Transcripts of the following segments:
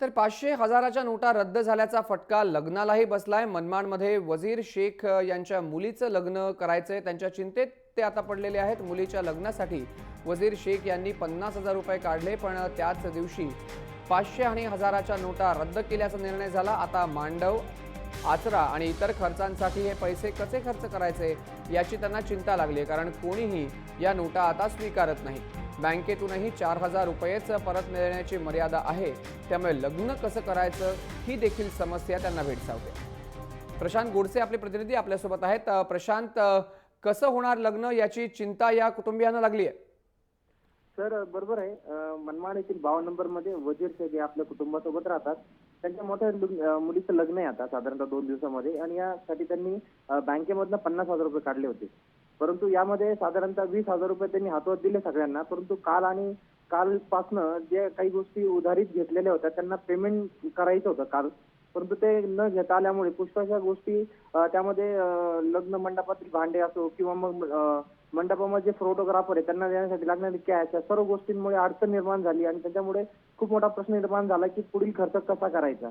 तर 500 हजाराच्या नोटा रद्द झाल्याचा फटका लग्नालाही बसलाय। मनमाडमध्ये वजीर शेख यांच्या मुलीचं लग्न करायचंय, त्यांच्या चिंतेत ते आता पडलेले आहेत। मुलीच्या लग्नासाठी वजीर शेख यांनी 50,000 रुपये काढले, पण त्याच दिवशी 500 आणि हजाराच्या नोटा रद्द केल्याचा निर्णय झाला। आता मांडव, आचरा आणि इतर खर्चांसाठी हे पैसे कसे खर्च करायचे याची त्यांना चिंता लागली, कारण कोणीही या नोटा आता स्वीकारत नाही। बँकेतूनही 4,000 रुपयेच परत मिळण्याची मर्यादा आहे, त्यामुळे लग्न कसं करायचं ही देखील समस्या त्यांना भेडसावते। प्रशांत गोडसे आपले प्रतिनिधी आपल्यासोबत आहेत। प्रशांत, कसं होणार लग्न याची चिंता या कुटुंबियांना लागली आहे? सर बरोबर आहे। मनमाड येथील 52 नंबर मध्ये वजीर शेख हे आपल्या कुटुंबासोबत राहतात। त्यांच्या मोठ्या मुलीचं लग्न आहे आता साधारणतः 2 दिवसामध्ये, आणि यासाठी त्यांनी बँकेमधनं 50,000 रुपये काढले होते। परंतु यामध्ये साधारणतः 20,000 रुपये त्यांनी हातात दिले सगळ्यांना। परंतु कालपासनं जे काही गोष्टी उधारीत घेतलेल्या होत्या त्यांना पेमेंट करायचं होतं काल, परंतु ते न घेता आल्यामुळे पुष्कळशा गोष्टी त्यामध्ये लग्न मंडपातील भांडे असो किंवा मग मंडपामध्ये जे फोटोग्राफर आहे त्यांना देण्यासाठी लागणारी कॅश, या सर्व गोष्टींमुळे अडचण निर्माण झाली आणि त्याच्यामुळे खूप मोठा प्रश्न निर्माण झाला की पुढील खर्च कसा करायचा।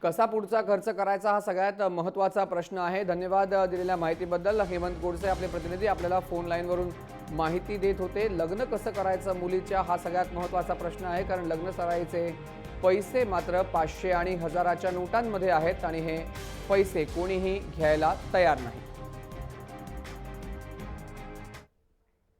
कसा पुढचा खर्च करायचा हा सगळ्यात महत्त्वाचा प्रश्न आहे। धन्यवाद दिलेल्या माहितीबद्दल। हेमंत गोडसे आपले प्रतिनिधी आपल्याला फोन लाईनवरून माहिती देत होते। लग्न कसं करायचं मुलीच्या हा सगळ्यात महत्त्वाचा प्रश्न आहे, कारण लग्न सराईचे पैसे मात्र 500 आणि हजाराच्या नोटांमध्ये आहेत आणि हे पैसे कोणीही घ्यायला तयार नाही।